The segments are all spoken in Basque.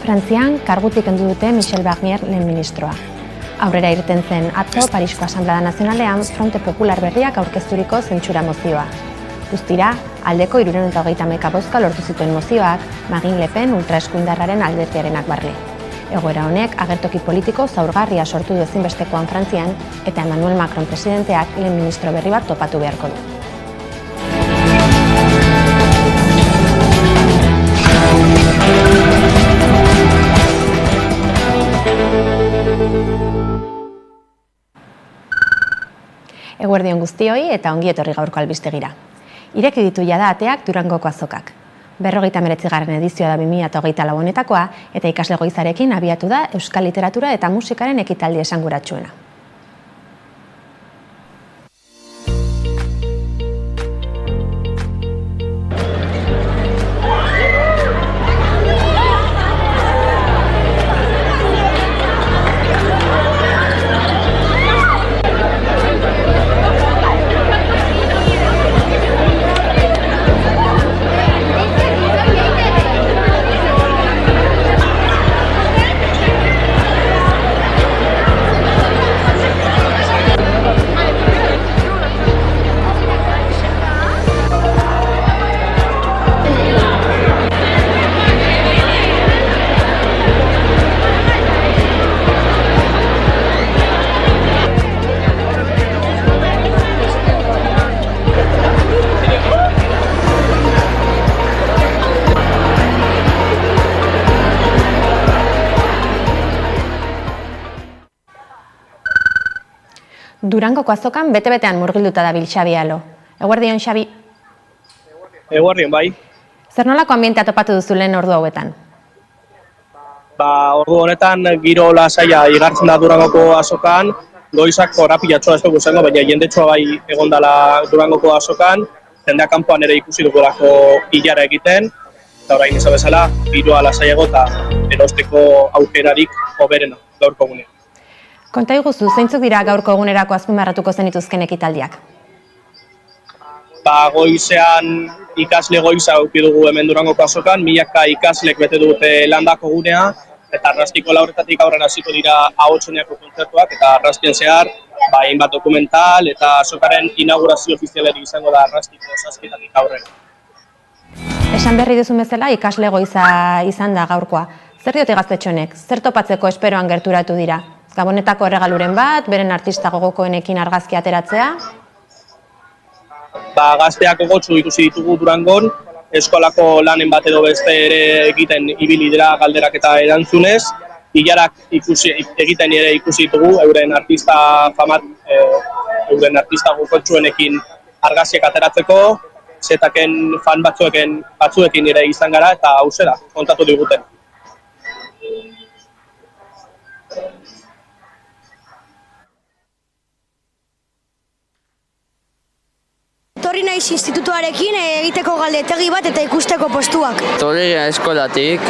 Frantzian, kargutik kendu dute Michel Barnier lehen ministroa. Aurrera irten zen atzo Parisko Asanblada Nazionalean Fronte Popular berriak aurkezturiko zentsura mozioa. Guztira, aldeko 330 bozka lortu zituen mozioak, Marine Le Pen ultraeskuindarraren alderdiarenak barne. Egoera honek agertoki politiko zaurgarria sortu du ezinbestekoan Frantzian eta Emmanuel Macron presidenteak lehen ministro berri bat topatu beharko du. Eguerdion guztioi eta ongi etorri gaurko albistegira. Ireki ditu jada ateak Durangoko azokak. 59. edizioa da 2024 honetakoa eta ikasle goizarekin abiatu da euskal literatura eta musikaren ekitaldi esanguratsuena. Durangoko azokan bete-betean murgilduta dabil Xabi Alo. Eguerdion, Xabi? Eguerdion, bai. Zer nolako ambientea topatu duzu lehen ordu hauetan? Ordu honetan giro lasaia igartzen da Durangoko azokan, goizak korapilatxoa ez dugu zengo, baina jendetsua bai egondala Durangoko azokan, jendeak kanpoan ere ikusi dugulako hilara egiten, eta orain izan bezala, giroa lasaiago eta erosteko aukerarik hoberena gaurko egunean. Konta iguzu, zeintzuk dira gaurko egunerako azpimarratuko zenituzken ekitaldiak? Goizean ikasle goiza eduki dugu hemen Durangoko azokan, milaka ikaslek bete dute landako gunea, eta Arrastiko lauretatik aurrera hasiko dira ahotsoniako kontzertuak, eta Arrastien zehar, hainbat dokumental eta azokaren inaugurazio ofizialeri izango da Arrastiko 7etatik aurrera. Esan berri duzun bezala, ikasle goiza izan da gaurkoa. Zer diote gaztetxonek? Zer topatzeko esperoan gerturatu dira? Gabonetako erregaluren bat, beren artista gogokoenekin argazki ateratzea? Gazteak gogotsu ikusi ditugu Durangon, eskolako lanen bat edo beste ere egiten ibili dira galderak eta erantzunez. Ilarak egiten ere ikusi ditugu, euren artista euren artista gogotsuenekin argazkiak ateratzeko, zetaken fan batzuekin ere izan gara eta hauzera, kontatu diguten. Etorri naiz institutuarekin egiteko galdetegi bat eta ikusteko postuak. Etorri eskolatik,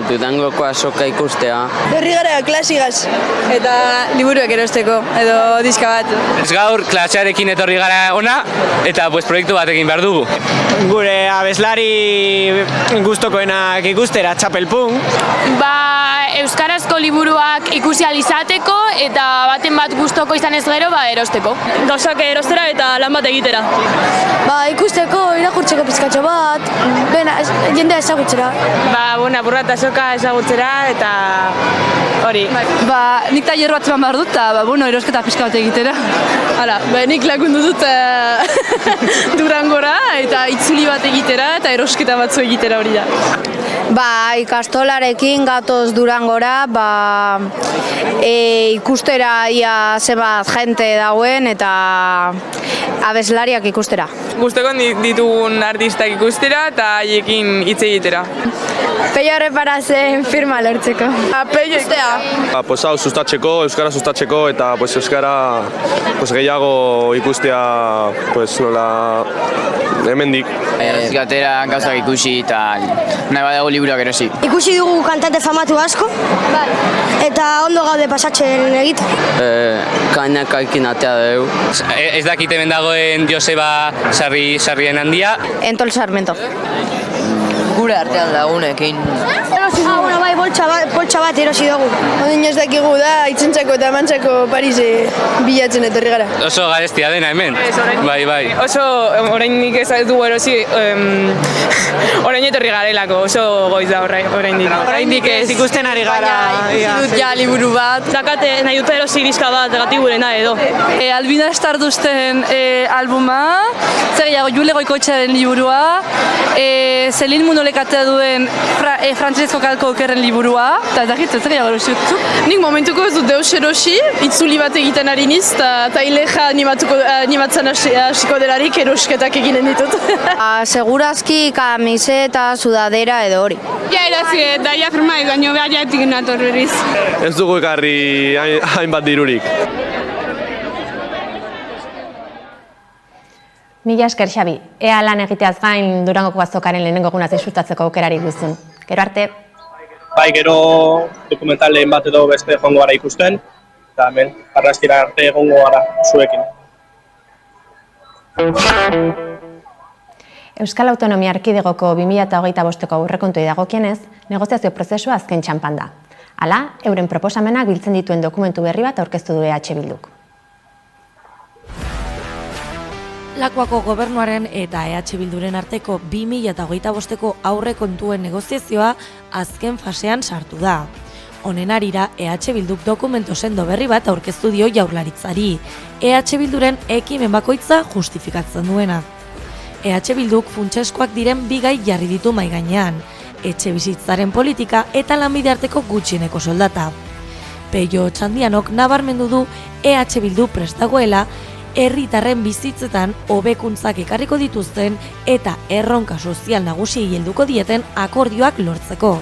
Durangoko azoka ikustea. Berri gara klasigaz eta liburuak erosteko edo diska bat. Ez gaur klasearekin etorri gara ona eta proiektu batekin behar dugu. Gure abeslari gustokoenak ikustera txapelpun. Euskarazko liburuak ikusi ahal izateko eta baten bat gustoko izan ez gero erosteko. Gauzak erostera eta lan bat egitera. Ikusteko, irakurtzeko pizkatxo bat, jendea ezagutzera. Apur bat azoka ezagutzera eta hori. Nik tailer bat zeman behar dut eta erosketa pizka bat egitera. Nik lagundu dut Durangora eta itzuli bat egitera eta erosketa batzu egitera hori da. Ikastolarekin gatoz Durangora, ikustera ia zenbat jente dauen eta abeslariak ikustera. Gustoko ditugun artistak ikustera eta haiekin hitz egitera. Peio Reparazen firma lortzeko. Peio ikustea. Hau sustatzeko, euskara sustatzeko eta euskara gehiago ikustea hemendik. Gatera gauzak ikusi eta nahi badago liburuak erosi. Ikusi dugu kantante famatu asko eta ondo gaude pasatzen egiten. Kainakakin atea dugu. Ez dakit hemen dagoen Joseba Sarrien handia. Entol Sarmento. Gure arte. artean lagunekin. Bueno, bai, poltsa bat erosi dugu. Odin ez dakigu da, itzentzako eta emantzako Parise bilatzen etorri gara. Oso garestia dena hemen. Bai. Oso, oraindik ez dugu erosi, orain etorri garelako, oso goiz da oraindik. Oraindik ez ikusten ari gara. Dut ja liburu bat. Dakate, nahi dute erosi iriska bat, dagati gurena edo. Albina Starduzten albuma, zer gehiago, Jule Goikoetxearen liburua, Zelin Munolekatea duen Frantzesco Kalko Okerren liburua, eta ez dakit, zer gehiago erosi dut. Nik momentuko ez dut deus erosi, itzuli bat egiten ari niz, eta ileja animatzen hasiko delarik erosketak eginen ditut. Segurazki kamiseta, sudadera edo hori. Ja erazi, da ja firmaiz, baina behar jaetik nator berriz. Ez dugu ekarri hainbat dirurik. Mila esker, Xabi. Ea lan egiteaz gain Durangoko azokaren lehenengo egunaz disfrutatzeko aukerarik duzun. Gero arte? Bai, gero dokumentalen bat edo beste joango gara ikusten, eta hemen, arrastira arte egongo gara zuekin. Euskal Autonomia Erkidegoko 2025ko aurrekontuei dagokienez, negoziazio prozesua azken txanpan da. Hala, euren proposamenak biltzen dituen dokumentu berri bat aurkeztu du EH Bilduk. Lakuako gobernuaren eta EH Bilduren arteko 2025ko aurrekontuen negoziazioa azken fasean sartu da. Honen arira, EH Bilduk dokumento sendo berri bat aurkeztu dio Jaurlaritzari, EH Bilduren ekimen bakoitza justifikatzen duena. EH Bilduk funtseskoak diren bi gai jarri ditu mahai gainean, etxebizitzaren politika eta lanbide arteko gutxieneko soldata. Peio Otxandianok nabarmendu du EH Bildu prestagoela herritarren bizitzetan hobekuntzak ekarriko dituzten eta erronka sozial nagusiei helduko dieten akordioak lortzeko.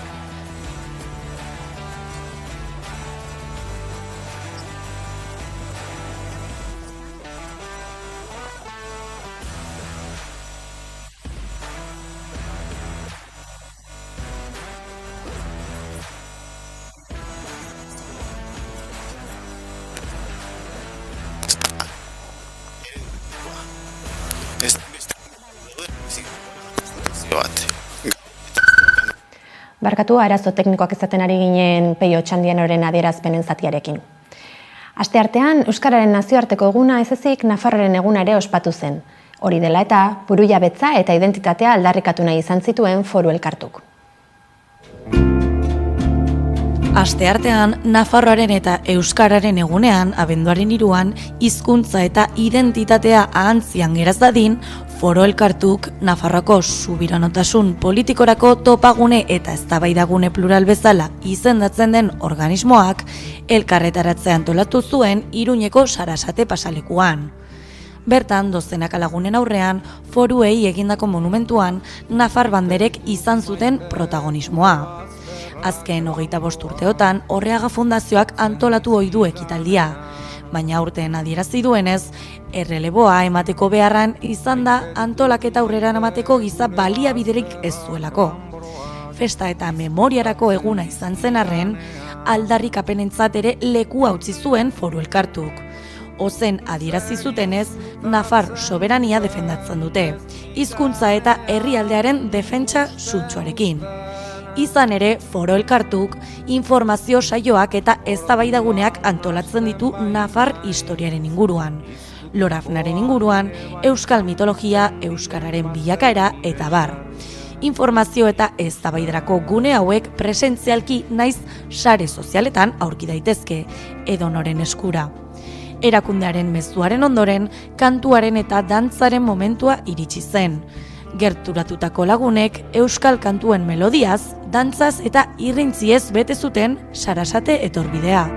Barkatu, arazo teknikoak izaten ari ginen Peio Otxandianoren adierazpenen zatiarekin. Asteartean, Euskararen nazioarteko eguna ez ezik Nafarroaren eguna ere ospatu zen. Hori dela eta, burujabetza eta identitatea aldarrikatu nahi izan zituen Foru Elkartuk. Asteartean, Nafarroaren eta Euskararen egunean, abenduaren 3an, hizkuntza eta identitatea ahantzian geraz dadin, Foru Elkartuk Nafarroako subiranotasun politikorako topagune eta eztabaidagune plural bezala izendatzen den organismoak elkarretaratzea antolatu zuen Iruñeko Sarasate pasalekuan. Bertan, dozenaka lagunen aurrean, foruei egindako monumentuan Nafar banderek izan zuten protagonismoa. Azken 25 urteotan, Orreaga Fundazioak antolatu ohi du ekitaldia. Baina aurten adierazi duenez, erreleboa emateko beharran izan da antolaketa aurrera emateko giza baliabiderik ez zuelako. Festa eta memoriarako eguna izan zen arren, aldarrikapenentzat ere lekua utzi zuen Foru Elkartuk. Ozen adierazi zutenez, Nafar soberania defendatzen dute, hizkuntza eta herrialdearen defentsa sutsuarekin. Izan ere, Foru Elkartuk informazio saioak eta eztabaidaguneak antolatzen ditu Nafar historiaren inguruan, Lorafnaren inguruan, euskal mitologia, euskararen bilakaera eta bar. Informazio eta eztabaidarako gune hauek presentzialki naiz sare sozialetan aurki daitezke, edonoren eskura. Erakundearen mezuaren ondoren, kantuaren eta dantzaren momentua iritsi zen. Gerturatutako lagunek euskal kantuen melodiaz, dantzaz eta irrintziez bete zuten Sarasate etorbidea.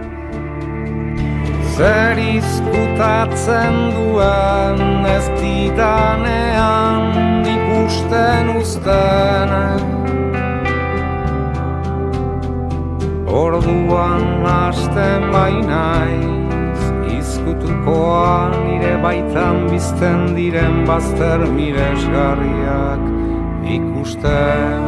Zer izkutatzen duen ez didanean ikusten uzten. Orduan hasten bainaiz, izkutukoan nire baitan bizten diren bazter miresgarriak ikusten.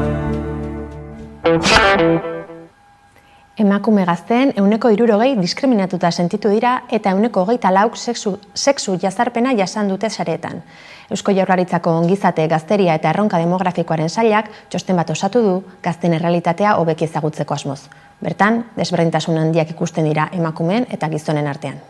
Emakume gazteen 60% diskriminatuta sentitu dira eta 24% sexu jazarpena jasan dute sareetan. Eusko Jaurlaritzako ongizate, gazteria eta erronka demografikoaren sailak txosten bat osatu du gazteen errealitatea hobeki ezagutzeko asmoz. Bertan, desberdintasun handiak ikusten dira emakumeen eta gizonen artean.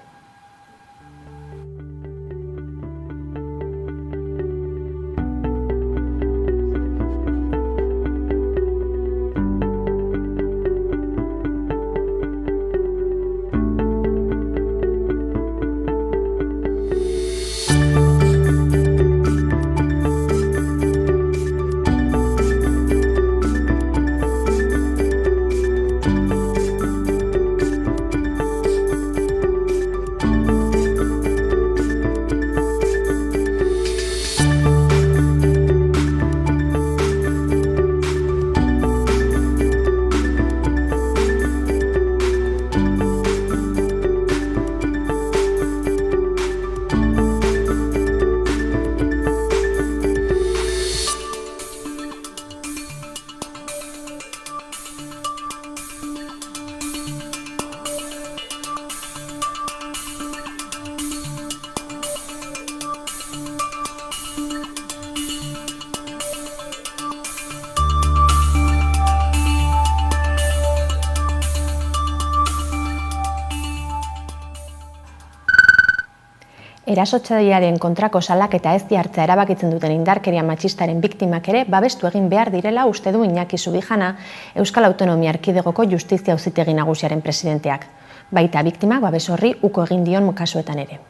Erasotzailearen kontrako salaketa ez hartzea erabakitzen duten indarkeria matxistaren biktimak ere babestu egin behar direla uste du Iñaki Subijana, Euskal Autonomia Erkidegoko Justizia Auzitegi Nagusiaren presidenteak. Baita biktimak babes horri uko egin dion kasuetan ere.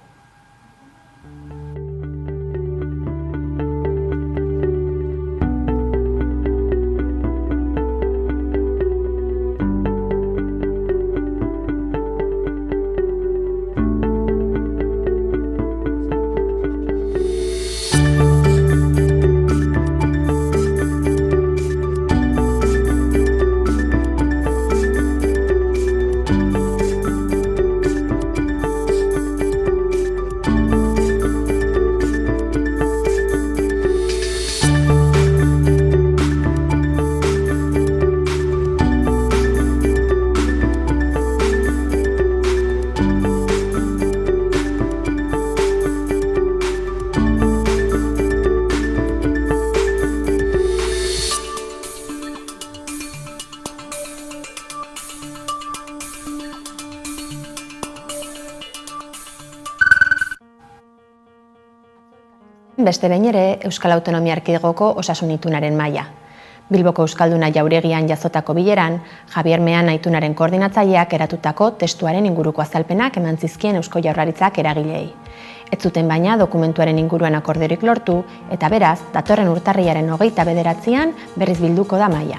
Beste behin ere, Euskal Autonomia Erkidegoko osasun itunaren maila. Bilboko Euskalduna Jauregian jazotako bileran, Javier Meana itunaren koordinatzaileak eratutako testuaren inguruko azalpenak eman zizkien Eusko Jaurlaritzak eragileei. Ez zuten baina dokumentuaren inguruan akordiorik lortu eta beraz, datorren urtarrilaren 29an berriz bilduko da maila.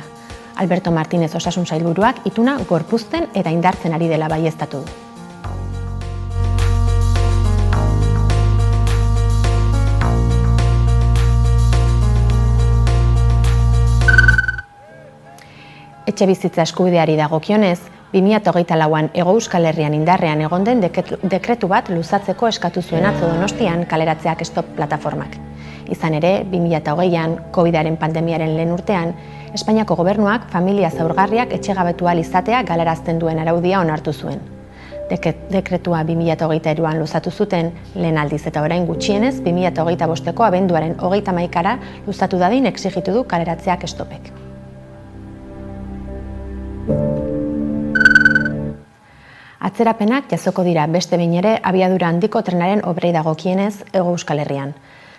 Alberto Martínez osasun sailburuak ituna gorpuzten eta indartzen ari dela baieztatu du. Etxebizitza eskubideari dagokionez, 2024an Hego Euskal Herrian indarrean egon den dekretu bat luzatzeko eskatu zuen atzo Donostian kaleratzeak stop plataformak. Izan ere, 2020an, COVID-aren pandemiaren lehen urtean, Espainiako gobernuak familia zaurgarriak etxegabetu ahal izatea galarazten duen araudia onartu zuen. Dekretua 2023an luzatu zuten, lehen aldiz eta orain gutxienez 2025ko abenduaren 31ara luzatu dadin exigitu du kaleratzeak stopek. Atzerapenak jazoko dira beste behin ere abiadura handiko trenaren obrei dagokienez Hego Euskal Herrian.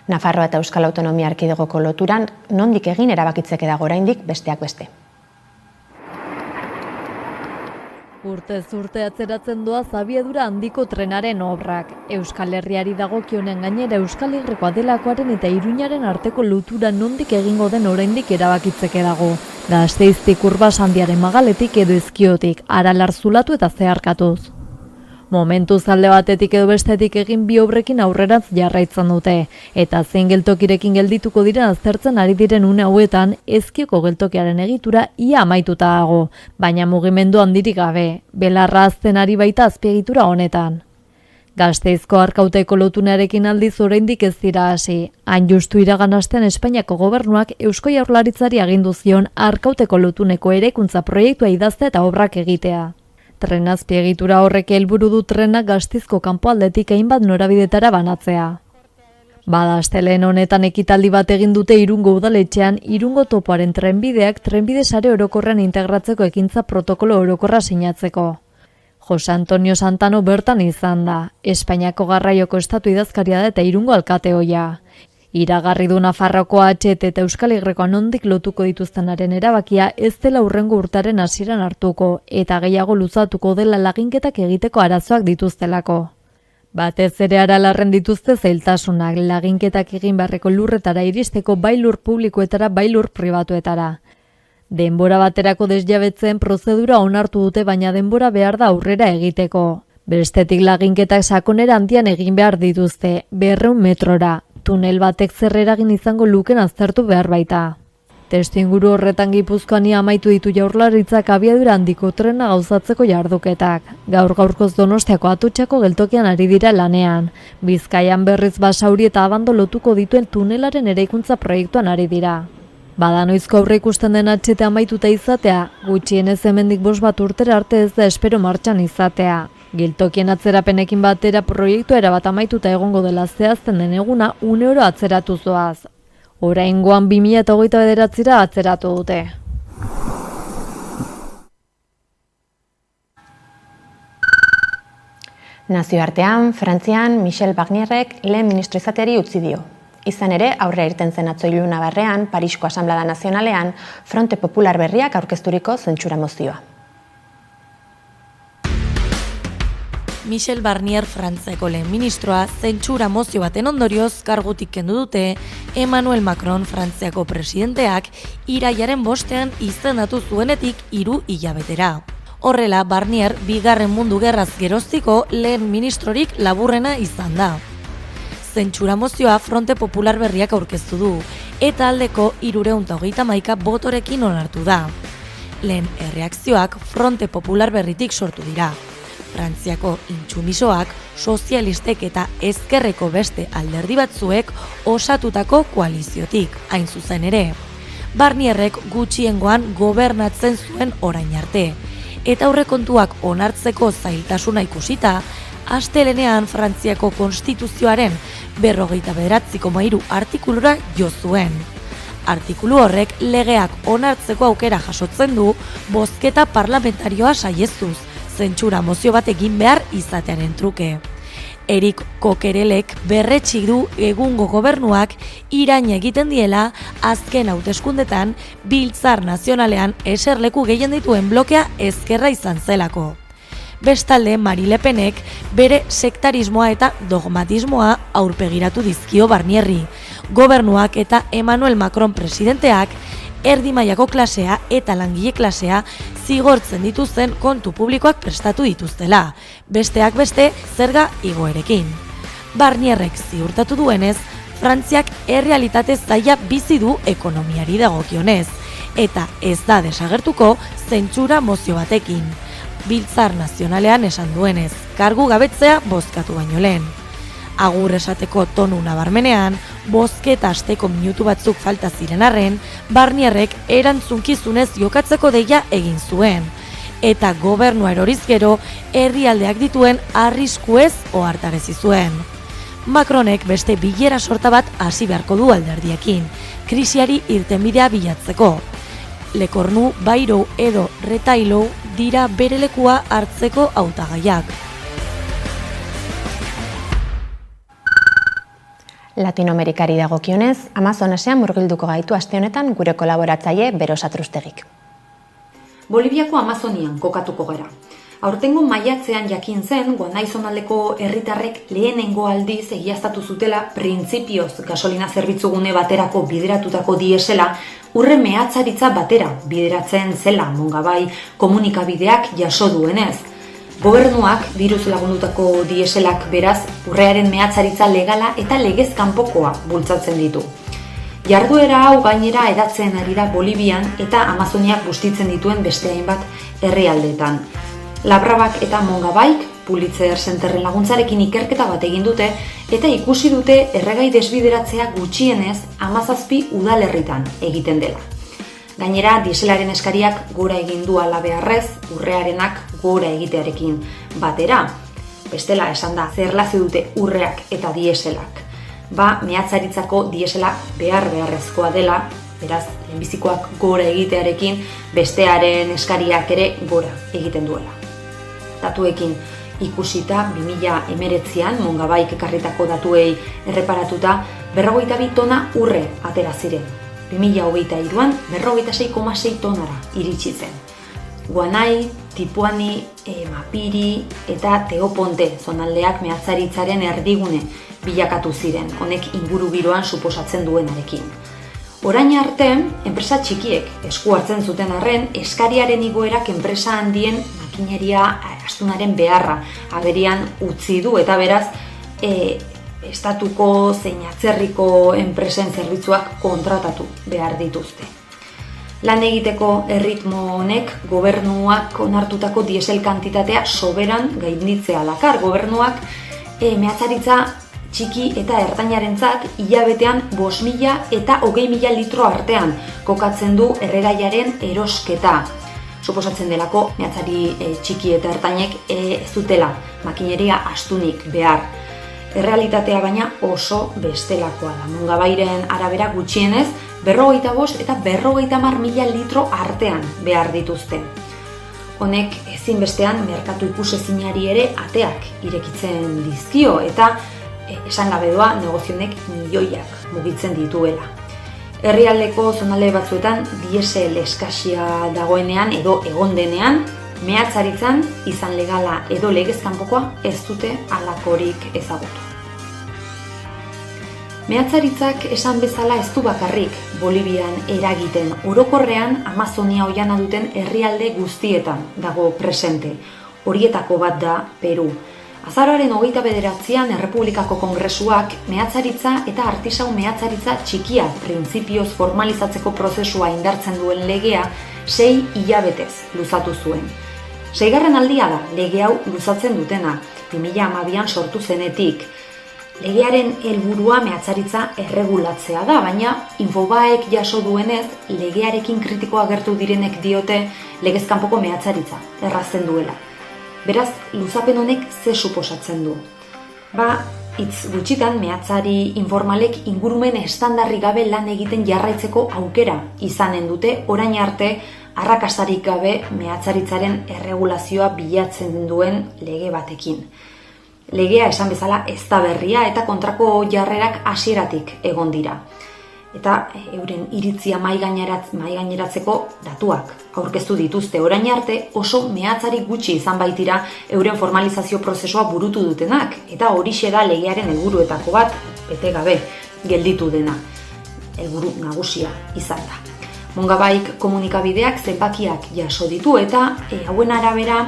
Nafarroa eta Euskal Autonomia Erkidegoko loturan nondik egin erabakitzeke dago oraindik besteak beste. Urtez urte atzeratzen doaz abiadura handiko trenaren obrak. Euskal Herriari dagokionen gainera Euskal Herrikoa delakoaren eta Iruñaren arteko lotura nondik egingo den oraindik erabakitzeke dago. Gasteiztik Urbasandiaren magaletik edo Ezkiotik, Aralar zulatu eta zeharkatuz. Momentuz alde batetik edo bestetik egin bi obrekin aurrerantz jarraitzen dute, eta zein geltokirekin geldituko diren aztertzen ari diren une hauetan Ezkioko geltokiaren egitura ia amaituta dago, baina mugimendu handirik gabe, belarra azten ari baita azpiegitura honetan. Gasteizko Arkauteko lotunarekin aldiz oraindik ez dira hasi. Hain justu iragan astean Espainiako gobernuak Eusko Jaurlaritzari agindu zion Arkauteko lotuneko eraikuntza proiektua idaztea eta obrak egitea. Tren azpiegitura horrek helburu du trenak Gasteizko kanpoaldetik hainbat norabidetara banatzea. Bada, astelehen honetan ekitaldi bat egin dute Irungo udaletxean Irungo topoaren trenbideak trenbide sare orokorrean integratzeko ekintza protokolo orokorra sinatzeko. Jose Antonio Santano bertan izan da, Espainiako garraioko estatu idazkaria da eta Irungo alkateoia. Iragarri du Nafarroako HT eta Euskal Herrikoa nondik lotuko dituztenaren erabakia ez dela hurrengo urtaren hasieran hartuko eta gehiago luzatuko dela laginketak egiteko arazoak dituztelako. Batez ere Aralarren dituzte zailtasunak laginketak egin beharreko lurretara iristeko bai lur publikoetara bai lur pribatuetara. Denbora baterako desjabetzen prozedura onartu dute baina denbora behar da aurrera egiteko. Bestetik laginketak sakonera handian egin behar dituzte, 200 metrora, tunel batek zer eragin izango luken aztertu behar baita. Testuinguru horretan Gipuzkoan amaitu ditu Jaurlaritzak abiadura handiko trena gauzatzeko jarduketak. Gaur-gaurkoz Donostiako Atutxako geltokian ari dira lanean. Bizkaian berriz Basauri eta Abando lotuko dituen tunelaren eraikuntza proiektuan ari dira. Bada noizko aurre ikusten den HT amaituta izatea, gutxienez hemendik 5 bat urtera arte ez da espero martxan izatea. Geltokien atzerapenekin batera proiektua erabat amaituta egongo dela zehazten den eguna 1 euro atzeratu zoaz. Oraingoan 2029ra atzeratu dute. Nazioartean, Frantzian, Michel Barnierrek lehen ministro izateari utzi dio. Izan ere, aurre irten zen atzo iluna barrean, Parisko Asanblada Nazionalean, Fronte Popular berriak aurkezturiko zentsura mozioa. Michel Barnier Frantziako lehen ministroa zentsura mozio baten ondorioz kargutik kendu dute Emmanuel Macron Frantziako presidenteak irailaren 5ean izendatu zuenetik 3 hilabetera. Horrela, Barnier Bigarren Mundu Gerraz geroztiko lehen ministrorik laburrena izan da. Zentsura mozioa Fronte Popular berriak aurkeztu du eta aldeko 331 botorekin onartu da. Lehen erreakzioak Fronte Popular berritik sortu dira. Frantziako intsumisoak, sozialistek eta ezkerreko beste alderdi batzuek osatutako koaliziotik, hain zuzen ere. Barnierrek gutxiengoan gobernatzen zuen orain arte, eta aurrekontuak onartzeko zailtasuna ikusita, astelehenean Frantziako konstituzioaren 49,3 artikulura jo zuen. Artikulu horrek legeak onartzeko aukera jasotzen du bozketa parlamentarioa saihestuz, zentsura mozio bat egin behar izatearen truke. Erik Kokerelek berretsi du egungo gobernuak irain egiten diela azken hauteskundetan Biltzar Nazionalean eserleku gehien dituen blokea ezkerra izan zelako. Bestalde, Marine Le Penek bere sektarismoa eta dogmatismoa aurpegiratu dizkio Barnierri. Gobernuak eta Emmanuel Macron presidenteak erdi mailako klasea eta langile klasea zigortzen dituzten kontu publikoak prestatu dituztela, besteak beste zerga igoerekin. Barnierrek ziurtatu duenez, Frantziak errealitate zaila bizi du ekonomiari dagokionez, eta ez da desagertuko zentsura mozio batekin. Biltzar Nazionalean esan duenez, kargu gabetzea bozkatu baino lehen. Agur esateko tonu nabarmenean, bozketa asteko minutu batzuk falta ziren arren, Barnierrek erantzunkizunez jokatzeko deia egin zuen. Eta gobernua eroriz gero, herrialdeak dituen arriskuez ohartarazi zuen. Macronek beste bilera sorta bat hasi beharko du alderdiekin, krisiari irtenbidea bilatzeko. Lekornu, Bayrou edo Retailou dira bere lekua hartzeko hautagaiak. Latinoamerikari dagokionez, Amazonasean murgilduko gaitu aste honetan gure kolaboratzaile Bero Satrustegik. Boliviako Amazonian kokatuko gara. Aurtengo maiatzean jakin zen, Guanaizonaldeko herritarrek lehenengo aldiz egiaztatu zutela printzipioz gasolina zerbitzugune baterako bideratutako diesela urre mehatzaritza batera bideratzen zela Mongabai komunikabideak jaso duenez. Gobernuak diruz lagundutako dieselak beraz urrearen mehatzaritza legala eta legez kanpokoa bultzatzen ditu. Jarduera hau gainera hedatzen ari da Bolivian eta Amazoniak bustitzen dituen beste hainbat herrialdeetan. Labrabak eta Mongabaik Pulitzer Centerren laguntzarekin ikerketa bat egin dute eta ikusi dute erregai desbideratzea gutxienez 17 udalerritan egiten dela. Gainera, dieselaren eskariak gora egin du halabeharrez, urrearenak gora egitearekin batera. Bestela esan da, zer erlazio dute urreak eta dieselak. Mehatzaritzako diesela beharrezkoa dela, beraz, lehenbizikoak gora egitearekin, bestearen eskariak ere gora egiten duela. Datuekin ikusita, 2019an, Mongabaik ekarritako datuei erreparatuta, 42 tona urre atera ziren. 2023an, 46,6 tonara iritsi zen. Guanai, Tipuani, Mapiri eta Teoponte zonaldeak mehatzaritzaren erdigune bilakatu ziren, honek ingurugiroan suposatzen duenarekin. Orain arte, enpresa txikiek esku hartzen zuten arren, eskariaren igoerak enpresa handien makineria astunaren beharra agerian utzi du eta beraz, estatuko zein atzerriko enpresen zerbitzuak kontratatu behar dituzte. Lan egiteko erritmo honek gobernuak onartutako diesel kantitatea soberan gainditzea dakar. Gobernuak mehatzaritza txiki eta ertainarentzat hilabetean 5.000 eta 20.000 litro artean kokatzen du erregaiaren erosketa. Suposatzen delako mehatzari txiki eta ertainek ez dutela makineria astunik behar. Errealitatea baina oso bestelakoa da. Mongabairen arabera gutxienez 45 eta 50.000 litro artean behar dituzte. Honek ezinbestean merkatu ikusezinari ere ateak irekitzen dizkio eta esan gabe doa negozionek milioiak mugitzen dituela. Herrialdeko zonalde batzuetan diesel eskasia dagoenean edo egon denean, mehatzaritzan izan legala edo legez kanpokoa ez dute halakorik ezagutu. Mehatzaritzak esan bezala ez du bakarrik Bolivian eragiten, orokorrean Amazonia oihana duten herrialde guztietan dago presente. Horietako bat da Peru. Azaroaren 29an Errepublikako Kongresuak mehatzaritza eta artisau mehatzaritza txikia printzipioz formalizatzeko prozesua indartzen duen legea 6 hilabetez luzatu zuen. 6. aldia da lege hau luzatzen dutena, 2012an sortu zenetik. Legearen helburua mehatzaritza erregulatzea da, baina Infobaek jaso duenez legearekin kritiko agertu direnek diote legez kanpoko mehatzaritza errazten duela. Beraz, luzapen honek ze suposatzen du. Hitz gutxitan mehatzari informalek ingurumen estandarrik gabe lan egiten jarraitzeko aukera izanen dute orain arte arrakastarik gabe mehatzaritzaren erregulazioa bilatzen duen lege batekin. Legea esan bezala ez da berria eta kontrako jarrerak hasieratik egon dira. Eta euren iritzia mahaigaineratzeko datuak aurkeztu dituzte. Orain arte oso mehatzari gutxi izan baitira euren formalizazio prozesua burutu dutenak eta horixe da legearen helburuetako bat bete gabe gelditu dena. Helburu nagusia izan da. Mongabaik komunikabideak zenbakiak jaso ditu eta hauen arabera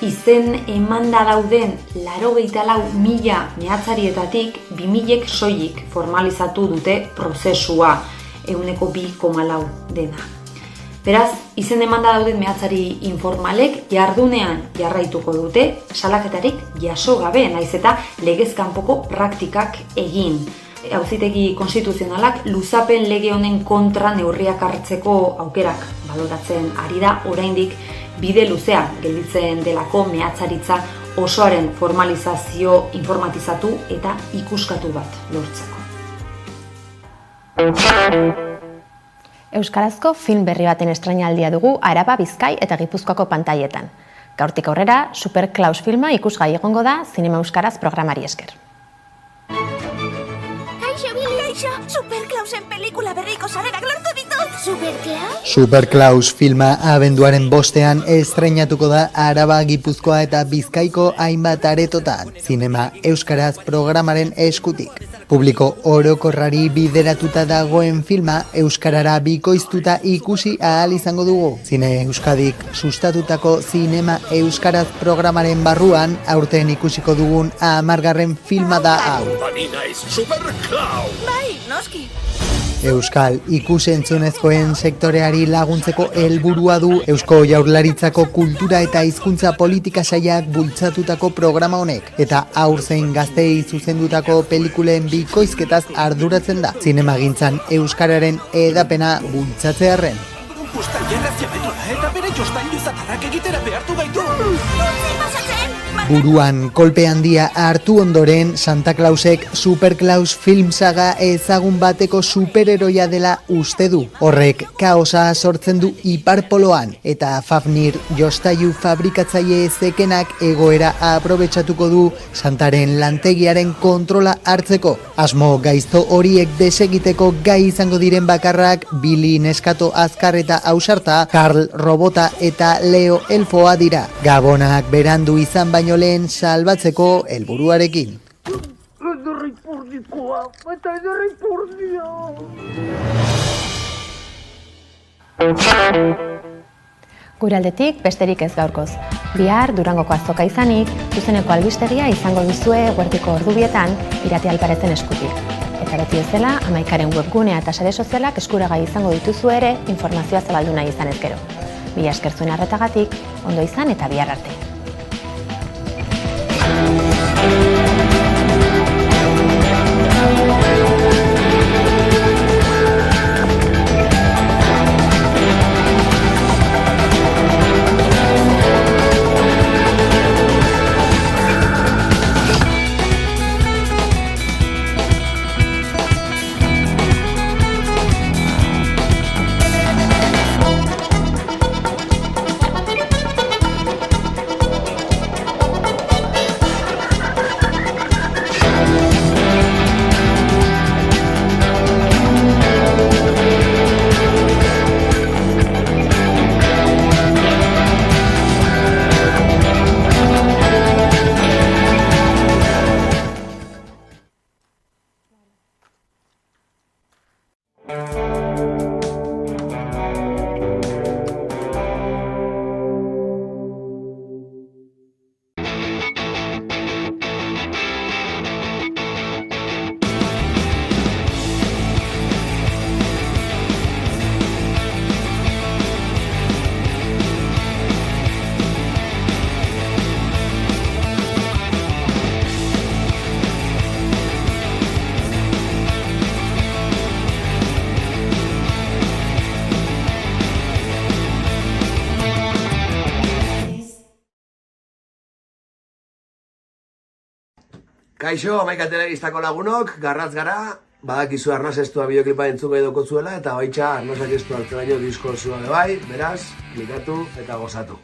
izen emanda dauden 84.000 mehatzarietatik 2.000 soilik formalizatu dute prozesua, 2,4 dena. Beraz, izen emanda dauden mehatzari informalek jardunean jarraituko dute salaketarik jaso gabe, naiz eta legez kanpoko praktikak egin. Auzitegi konstituzionalak luzapen lege honen kontra neurriak hartzeko aukerak baloratzen ari da, oraindik bide luzea gelditzen delako mehatzaritza osoaren formalizazio informatizatu eta ikuskatu bat lortzeko. Euskarazko film berri baten estrainaldia dugu Araba, Bizkai eta Gipuzkoako pantailetan. Gaurtik aurrera, Super Klaus filma ikusgai egongo da Zinema Euskaraz programari esker. Super Klausen pelikula berriko sarrerak lortu ditut! Super Klaus? Super Klaus filma abenduaren 5ean estreinatuko da Araba, Gipuzkoa eta Bizkaiko hainbat aretotan, Zinema Euskaraz programaren eskutik. Publiko orokorrari bideratuta dagoen filma euskarara bikoiztuta ikusi ahal izango dugu. Zine Euskadik sustatutako Zinema Euskaraz programaren barruan aurten ikusiko dugun 10. filma da hau. Bai, noski! Euskal ikus-entzunezkoen sektoreari laguntzeko helburua du Eusko Jaurlaritzako kultura eta hizkuntza politika sailak bultzatutako programa honek, eta haur zein gazteei zuzendutako pelikulen bikoizketaz arduratzen da, zinemagintzan euskararen hedapena bultzatzearren. Eta bere jostailu zatarrak egitera behartu gaitu! Buruan kolpe handia hartu ondoren, Santa Clausek Super Claus film saga ezagun bateko superheroia dela uste du. Horrek kaosa sortzen du Ipar Poloan, eta Fafnir jostailu fabrikatzaile zekenak egoera aprobetxatuko du Santaren lantegiaren kontrola hartzeko. Asmo gaizto horiek desegiteko gai izango diren bakarrak Billy neskato azkar eta ausarta, Karl robota eta Leo elfoa dira. Gabonak berandu izan baino lehen salbatzeko helburuarekin. Gure aldetik besterik ez gaurkoz. Bihar Durangoko azoka izanik, zuzeneko albistegia izango duzue eguerdiko ordubietan Irati Alparezen eskutik. Eta beti bezala, 11aren webgunea eta sare sozialak eskuragai izango dituzu ere informazioa zabaldu nahi izan ezkero. Mila esker zuen arretagatik, ondo izan eta bihar arte. Kaixo, Amaika Telebistako lagunok, garratz gara, badakizu Arnaz estua bideoklipa entzuko edoko zuela, eta baitxa Arnazak estua hartzen baino disko zua bai, beraz, klikatu eta gozatu.